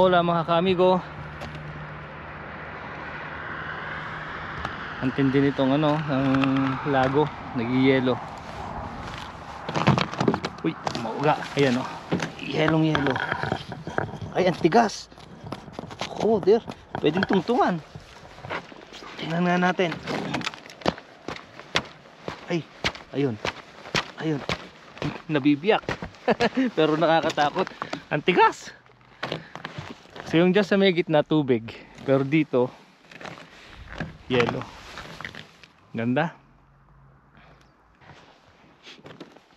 hola mga kaamigo. Ang tindi nitong ano, ng lago, nag-yelo. Uy, mauga. Ayan o, yelong yelo. Ay, ang tigas. Oh dear, pwedeng tungtungan. Tingnan nga natin. Ay, ayun. Ayun, nabibiyak. Pero nakakatakot. Ang tigas. So yung dyan sa may gitna tubig, pero dito yelo. Ganda.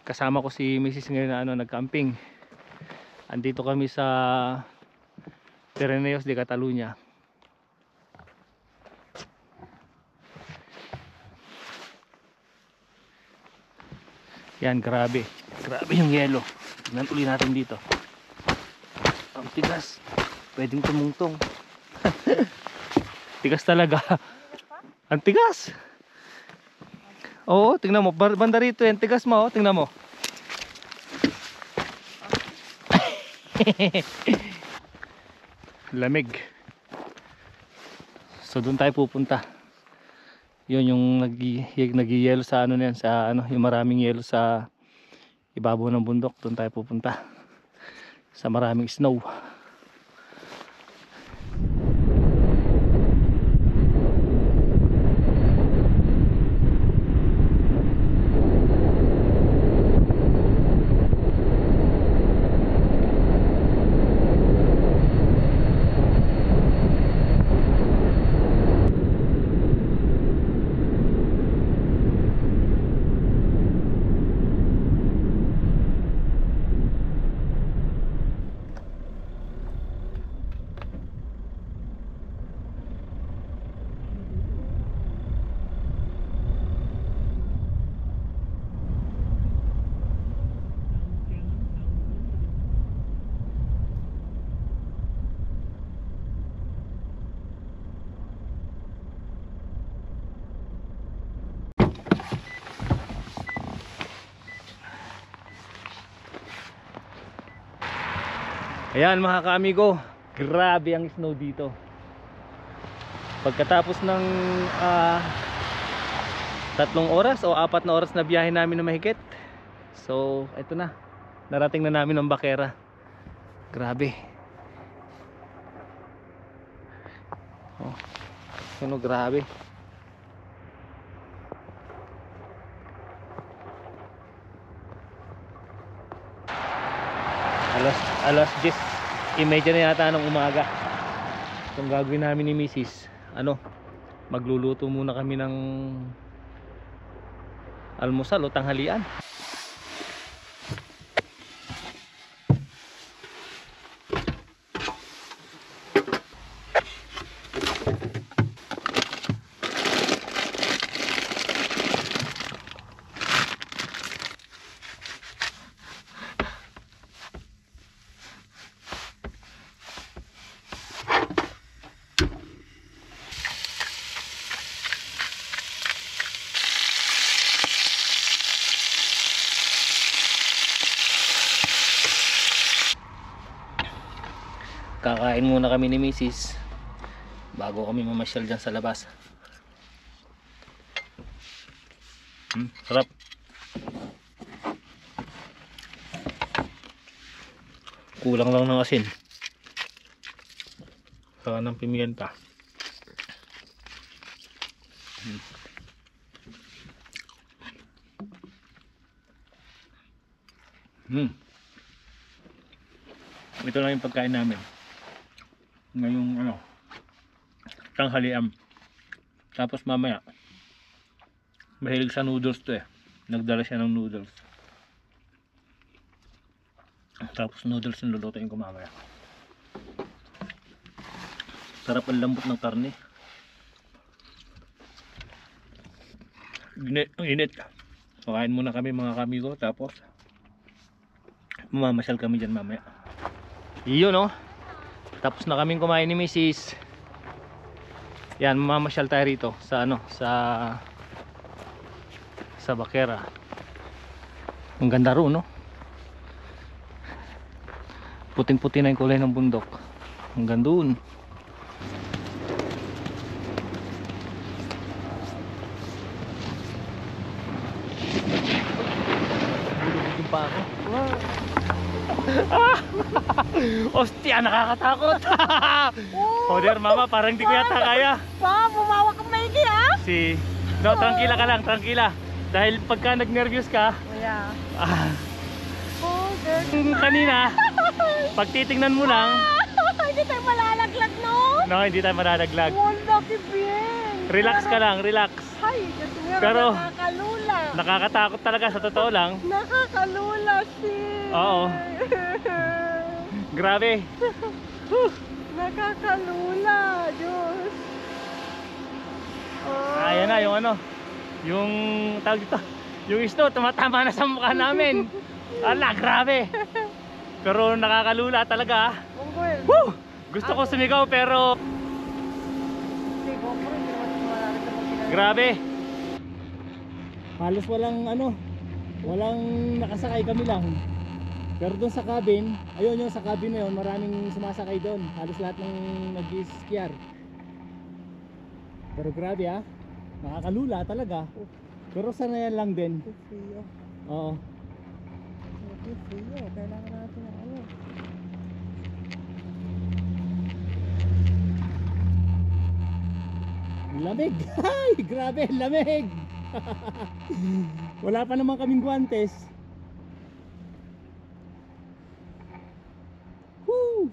Kasama ko si Mrs. ngayon na nag-camping. Andito kami sa Pyrenees de Catalunya. Yan, grabe. Grabe yung yelo. Tignan uli natin dito. Ang tigas. Pwedeng tumungtong. Tigas talaga. Ang tigas. Oo, tingnan mo. Banda rito yan. Tigas mo. Tingnan mo. Lamig. So doon tayo pupunta. Yun yung nag-yelo sa ano na yan. Sa ano, yung maraming yelo sa ibabaw ng bundok. Doon tayo pupunta. Sa maraming snow. Ayan mga kaamigo, grabe ang snow dito. Pagkatapos ng 3 oras o 4 na oras na biyahe namin na mahigit. So eto na, narating na namin ang Baquera. Grabe. Oh, ano, grabe. Alas 10:30 na yata ng umaga. Itong gagawin namin ni Mrs. Magluluto muna kami ng almusal o tanghalian. Kakain muna kami ni Mrs. bago kami mamasyal dyan sa labas. Sarap. Kulang lang ng asin. Saka ng pimienta. Ito lang yung pagkain namin ngayong tanghalian. Tapos mamaya mahilig sa noodles to nagdala siya ng noodles. Tapos noodles yung lulutuin ko mamaya. Sarap, ang lambot ng karne. Ang init. Kain muna kami mga kamigo. Tapos mamamasyal kami dyan mamaya. Iyon tapos na kaming kumain ni Mrs. Yan, mamamasyal tayo rito sa sa Baquera. Ang ganda ro, no? Puting-puti na yung kulay ng bundok. hanggang doon. Bulubugin pa ako. Ostia, nakakatakot. Oder mama, parang di ko yata kaya. Pa, bumawa ka maigi ha? No, tranquila ka lang, tranquila. Dahil pagka nag-nervous ka, Yeah. oh, kanina, pag titingnan mo lang, Hindi tayo malalaglag, no? no, hindi tayo malalaglag. Wala ki bien. Relax ka lang, relax. Ay, kasi Pero- nakakalula. Nakakatakot talaga sa totoo lang. Nakakalula si. Oo. Grabe. Nakakalula, Diyos. Ayan na yung ano, yung tawag dito, yung snow tumatama na sa mukha namin. Ala, grabe. Pero nakakalula talaga. Unggoy. Woo! Gusto ko sumigaw pero Hindi ko po rin. grabe. Halos walang ano, walang nakasakay, kami lang. Pero doon sa cabin, ayun yung sa cabin na yun, maraming sumasakay doon. Halos lahat ng nag-skier. Pero grabe ah, nakakalula talaga. Pero sanayan lang din. Frio. Oo. Frio. Kailangan natin ng ano. Lamig! Ay, grabe, lamig! Wala pa naman kaming guwantes. Woo!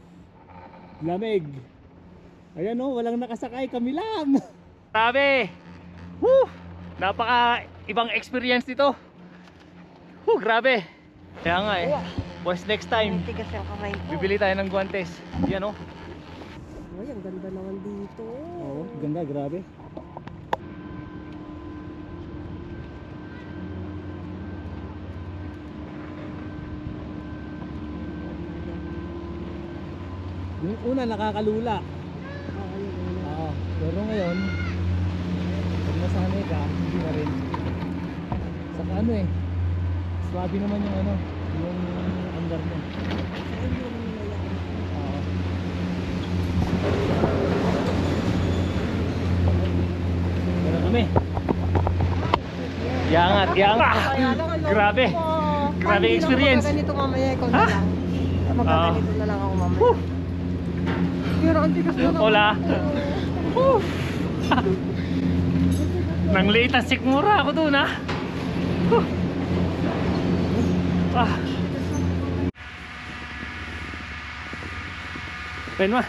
Lamig. Ayan o, walang nakasakay, kami lang. Grabe! Woo! Napaka ibang experience nito. Woo, grabe. Kaya nga eh. Boys, next time, Tigas yung kamay ko. bibili tayo ng guwantes. Yan o. Uy, ang ganda naman dito. Oo, ganda, grabe. Yung una nakakalula. Oo, pero ngayon pag nasanay ka, hindi na rin. Saka ano eh, swabe naman yung ano, yung andar mo. Oo. Meron kami. Yangat, yangat. Grabe. Grabe experience. Ganito mamaya, ikaw na lang. Magkaganito na lang ako mamaya. Pero ang tigas na lang. Hola. Nang late ang sikmura ako doon ah. Ah. Pen ma.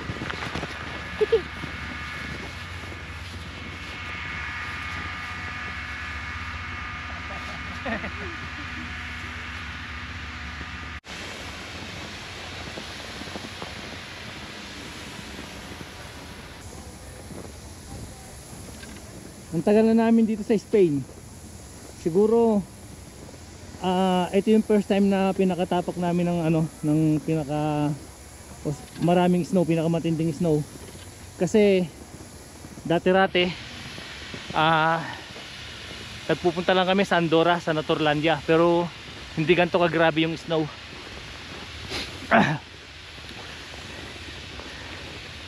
Ang tagal na namin dito sa Spain. Siguro ito yung first time na pinakatapak namin ng ano, ng maraming snow, pinakamatinding snow. Kasi dati-rati nagpupunta lang kami sa Andorra, sa Naturlandia, pero hindi ganito kagrabe yung snow.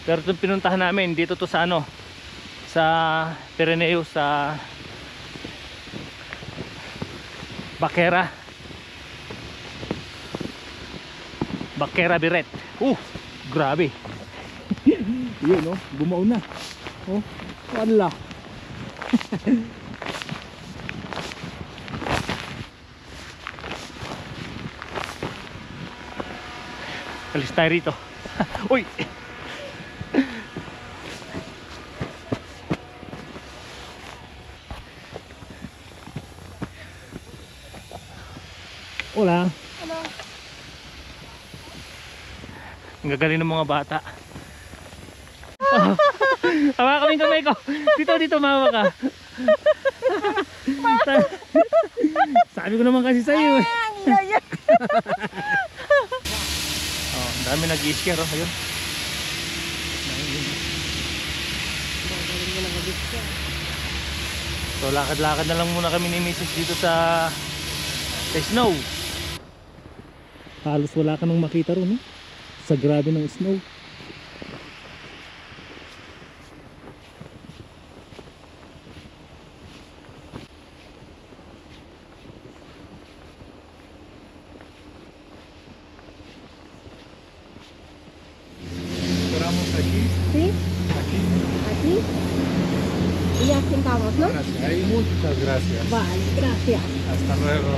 Pero itong pinuntahan namin dito to sa ano, sa Pyrenees, sa Baquera Biret. Grabe. Yun no, bumaw na. Oh, wala. Alis tayo rito. Uy! Hola. Hello. Ang gagaling ng mga bata. Hawa kaming kamay ko. Dito, mawa ka. Sabi ko naman kasi sa'yo eh. Oh, ang dami nag-i-skier oh, ayun. So lakad-lakad na lang muna kami ni Mrs. dito sa snow. Halos wala ka nang makita ron, sa grabe ng snow. Y ya sentamos, ¿no? Gracias. Hay muchas gracias. Vale, gracias. Hasta luego.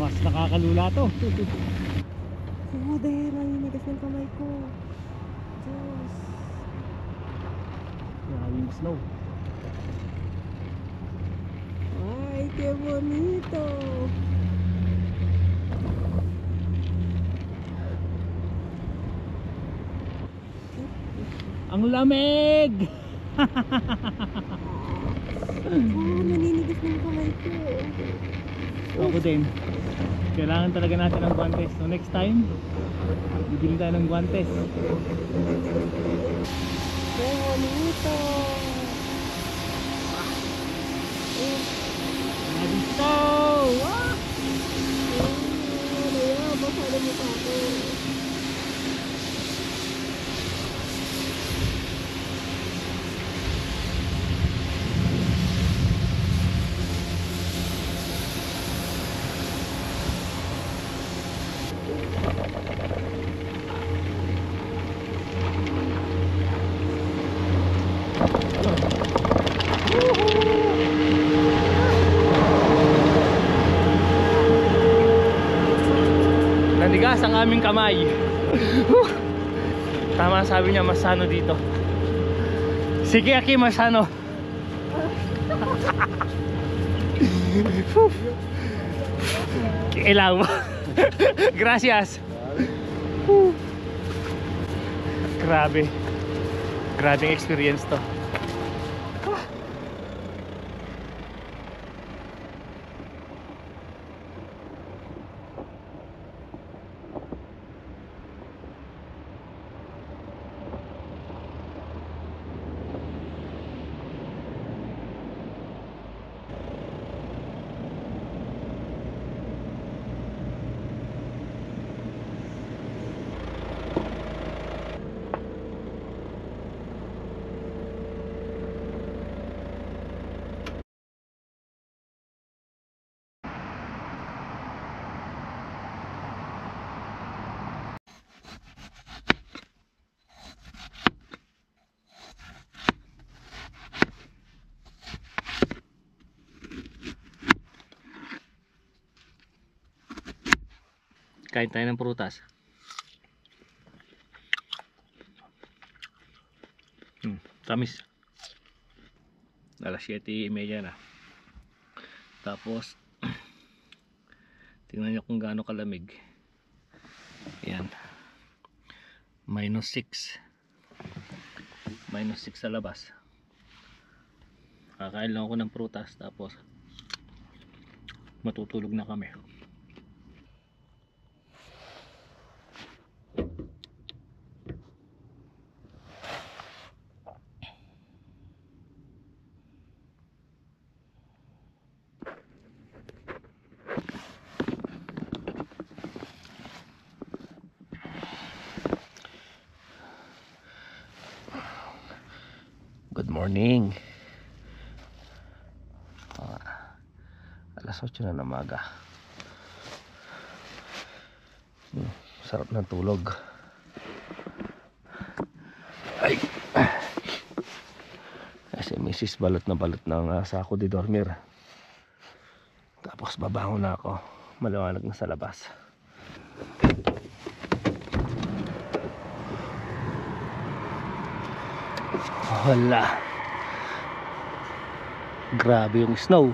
Mas nakakalula to. Joder, naninigas ng kamay ko. Diyos. Maraming snow. Ay, qué bonito. Ang lamig! Oh, naninigas ng kamay ko. Ako din. Kailangan talaga natin ng guantes. So next time, bibili tayo ng guantes. Qué bonito. Maraming snow! Ah! Ano yan? Basa na mukha ko. Nanigas ang aming kamay. Tama sabi niya, masano dito. Sige Aki, masano. Ilaw. Gracias. Grabe. Grabing experience to. Kain tayo ng prutas. Tamis. Alas 7:30 na. Tapos tingnan nyo kung gaano kalamig. Ayan. -6. -6 sa labas. Kakain lang ako ng prutas tapos matutulog na kami. Good morning. Alas 8 na ng umaga. Sarap ng tulog. Ay. Kasi misis balot ng sako di dormir. Tapos babangon na ako. Maliwanag na sa labas. Wala. Grabe yung snow.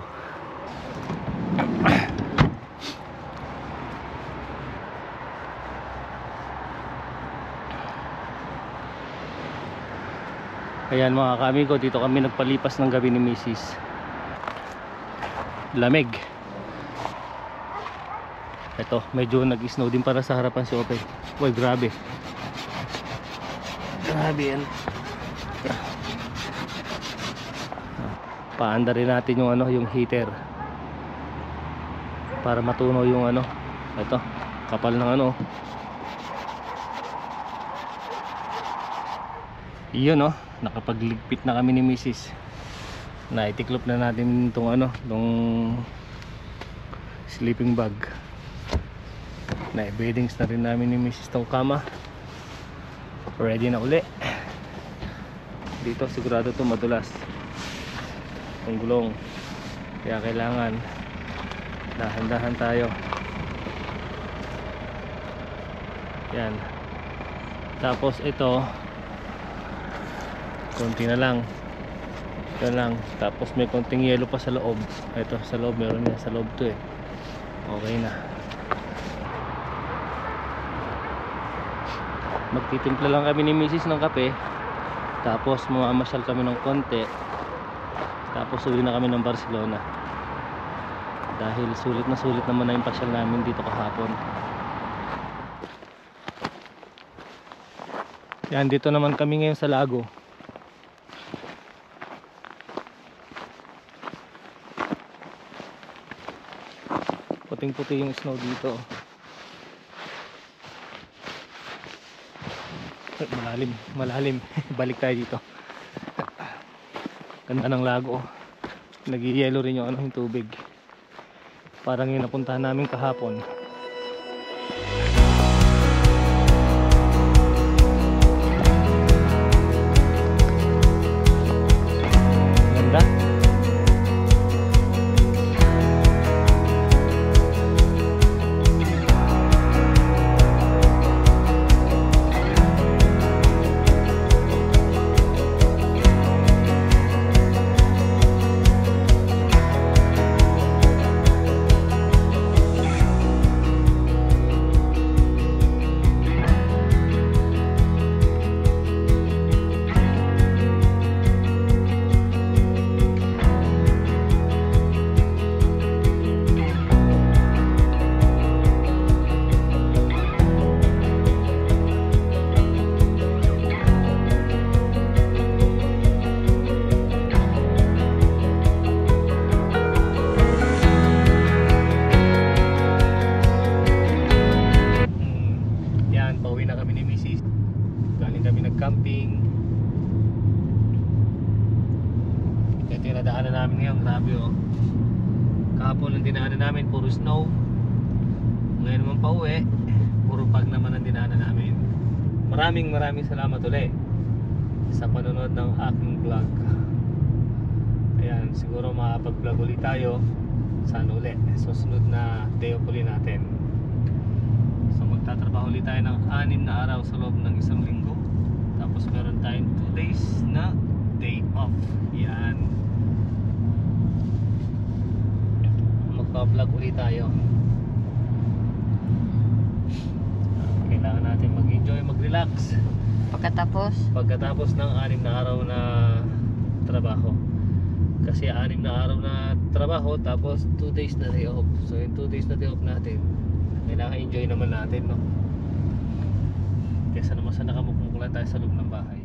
Ayan mga kamigo, dito kami nagpalipas ng gabi ni Mrs. Lamig. Ito, medyo nag-snow din para sa harapan si Ope. Uy, grabe. Grabe yan. Paanda rin natin yung yung heater para matunaw yung ito, kapal ng Yun no, nakapagligpit na kami ni Mrs. Naitiklop na natin itong itong sleeping bag. Na-beddings na rin namin ni Mrs. itong kama. Ready na uli. Dito sigurado to madulas ang gulong, kaya kailangan dahan-dahan tayo. Yan. Tapos ito konti na lang, ito lang. Tapos may konting yelo pa sa loob. Ito sa loob, meron yan sa loob to eh. Okay na. Magtitimpla lang kami ni Mrs. ng kape, tapos mamamasyal kami ng konti, tapos uwi na kami ng Barcelona dahil sulit naman na yung pasyal namin dito kahapon. Yan, dito naman kami ngayon sa lago. Puting puti yung snow dito. Malalim balik tayo dito. Ganda ng lago. Nag-yellow rin yung tubig, parang yung napuntahan namin kahapon. Ganda. Camping. Ito yung nadaanan namin ngayon. Grabe oh. Kahapon ang dinaanan namin puro snow. Ngayon naman pa uwi, puro pag naman ang dinaanan namin. Maraming salamat ulit sa panonood ng aking vlog. Ayan, siguro makapag-vlog ulit tayo saan ulit, susunod na day off ulit natin. So magtatrabaho ulit tayo ng 6 na araw sa loob ng isang linggo. Tapos meron tayong 2 days na day off. Yan. Magpa-vlog ulit tayo. Kailangan natin mag-enjoy, mag-relax pagkatapos ng 6 na araw na trabaho. Kasi 6 na araw na trabaho, tapos 2 days na day off. So yung 2 days na day off natin, kailangan enjoy naman natin, no? Kesa naman sa nakamukmukulan tayo sa loob ng bahay.